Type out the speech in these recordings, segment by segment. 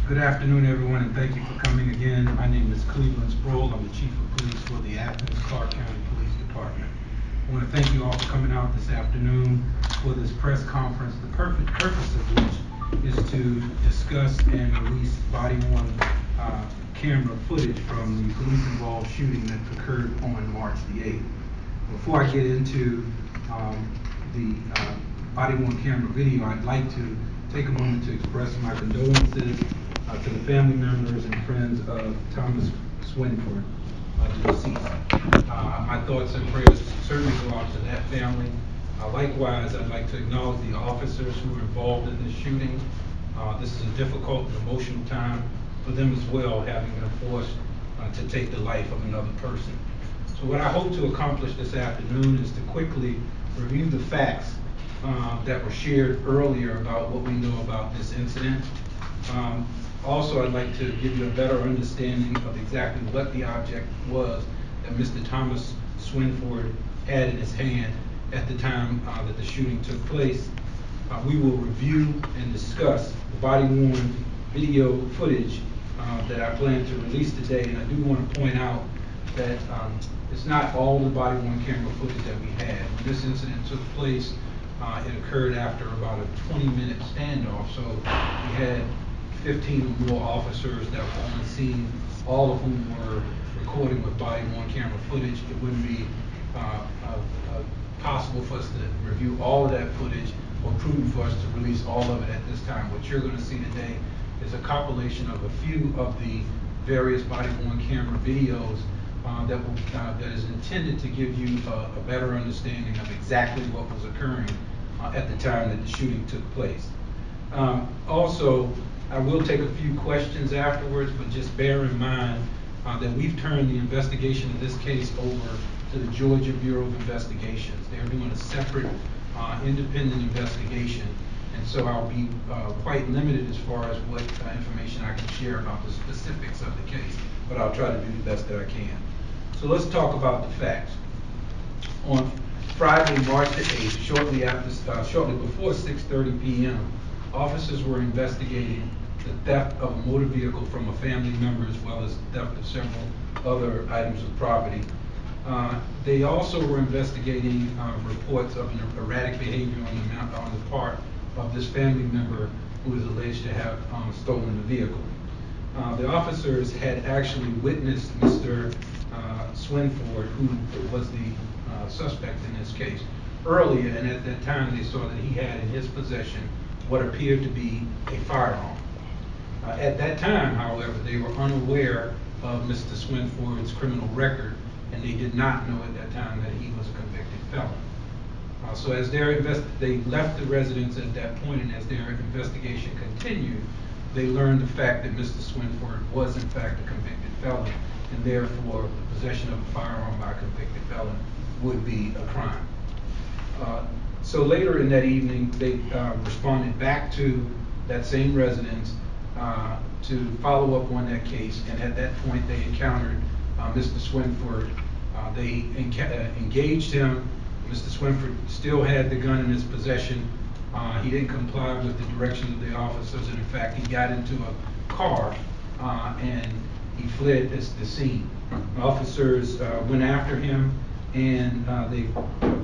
Good afternoon, everyone, and thank you for coming again. My name is Spruill. I'm the Chief of Police for the Athens, Clarke County Police Department. I want to thank you all for coming out this afternoon for this press conference, the perfect purpose of which is to discuss and release body-worn camera footage from the police-involved shooting that occurred on March the 8th. Before I get into the body-worn camera video, I'd like to take a moment to express my condolences to the family members and friends of Thomas Swinford, the deceased. My thoughts and prayers certainly go out to that family. Likewise, I'd like to acknowledge the officers who were involved in this shooting. This is a difficult and emotional time for them as well, having been forced to take the life of another person. So what I hope to accomplish this afternoon is to quickly review the facts that were shared earlier about what we know about this incident. Also, I'd like to give you a better understanding of exactly what the object was that Mr. Thomas Swinford had in his hand at the time that the shooting took place. We will review and discuss the body-worn video footage that I plan to release today, and I do want to point out that it's not all the body-worn camera footage that we had. When this incident took place, it occurred after about a 20-minute standoff, so we had 15 or more officers that were on the scene, all of whom were recording with body-worn camera footage. It wouldn't be possible for us to review all of that footage or prudent for us to release all of it at this time. What you're going to see today is a compilation of a few of the various body-worn camera videos that is intended to give you a better understanding of exactly what was occurring at the time that the shooting took place. Also, I will take a few questions afterwards, but just bear in mind that we've turned the investigation of this case over to the Georgia Bureau of Investigations. They're doing a separate independent investigation, and so I'll be quite limited as far as what information I can share about the specifics of the case, but I'll try to do the best that I can. So let's talk about the facts. On Friday, March the 8th, shortly before 6:30 p.m., officers were investigating the theft of a motor vehicle from a family member, as well as the theft of several other items of property. They also were investigating reports of erratic behavior on the part of this family member who is alleged to have stolen the vehicle. The officers had actually witnessed Mr. Swinford, who was the suspect in this case, earlier, and at that time they saw that he had in his possession what appeared to be a firearm. At that time, however, they were unaware of Mr. Swinford's criminal record, and they did not know at that time that he was a convicted felon. So as they left the residence at that point, and as their investigation continued, they learned the fact that Mr. Swinford was in fact a convicted felon, and therefore the possession of a firearm by a convicted felon would be a crime. So later in that evening, they responded back to that same residence to follow up on that case, and at that point they encountered Mr. Swinford. They engaged him. Mr. Swinford still had the gun in his possession. He didn't comply with the directions of the officers, and in fact he got into a car and he fled the scene. Officers went after him, and they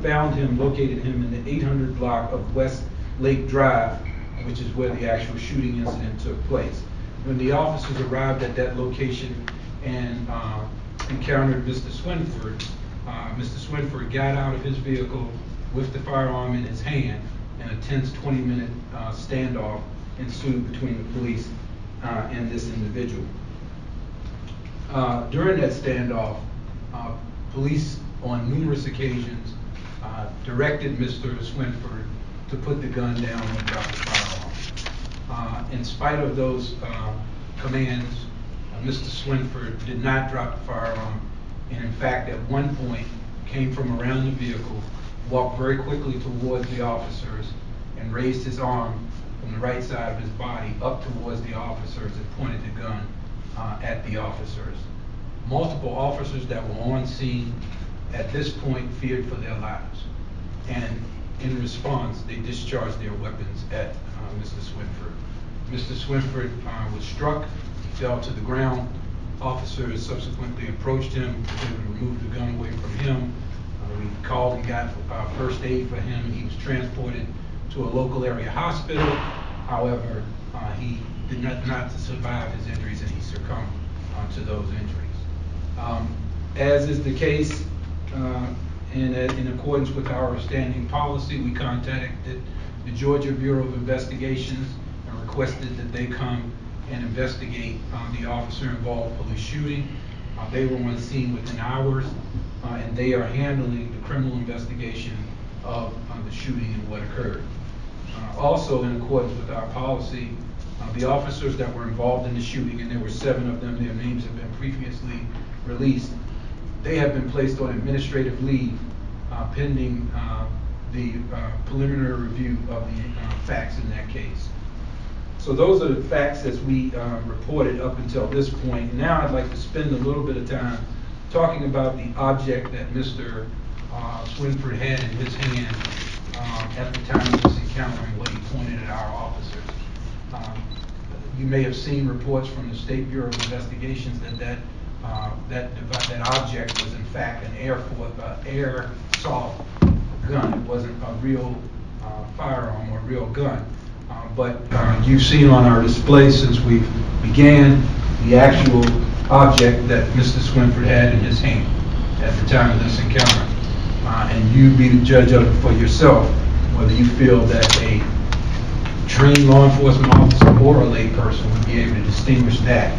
found him, located him in the 800 block of West Lake Drive, which is where the actual shooting incident took place. When the officers arrived at that location and encountered Mr. Swinford, Mr. Swinford got out of his vehicle with the firearm in his hand, and a tense 20-minute standoff ensued between the police and this individual. During that standoff, police on numerous occasions directed Mr. Swinford to put the gun down and drop the firearm. In spite of those commands, Mr. Swinford did not drop the firearm, and in fact at one point came from around the vehicle, walked very quickly towards the officers, and raised his arm from the right side of his body up towards the officers and pointed the gun at the officers. Multiple officers that were on scene at this point feared for their lives, and in response they discharged their weapons at Mr. Swinford. Mr. Swinford was struck, he fell to the ground. Officers subsequently approached him, was able to remove the gun away from him. We called and got first aid for him. He was transported to a local area hospital. However, he did not survive his injuries, and he succumbed to those injuries. As is the case, in accordance with our standing policy, we contacted the Georgia Bureau of Investigations and requested that they come and investigate the officer-involved police shooting. They were on scene within hours, and they are handling the criminal investigation of the shooting and what occurred. Also, in accordance with our policy, the officers that were involved in the shooting, and there were 7 of them, their names have been previously released, they have been placed on administrative leave pending the preliminary review of the facts in that case. So those are the facts as we reported up until this point. Now I'd like to spend a little bit of time talking about the object that Mr. Swinford had in his hand at the time of this encounter and what he pointed at our officers. You may have seen reports from the State Bureau of Investigations that object was in fact an airsoft gun. It wasn't a real firearm or a real gun. But you've seen on our display since we began the actual object that Mr. Swinford had in his hand at the time of this encounter. And you be the judge of it for yourself, whether you feel that a trained law enforcement officer or a lay person would be able to distinguish that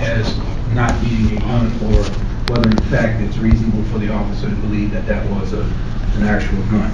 as not being a gun, or whether in fact it's reasonable for the officer to believe that that was an actual gun.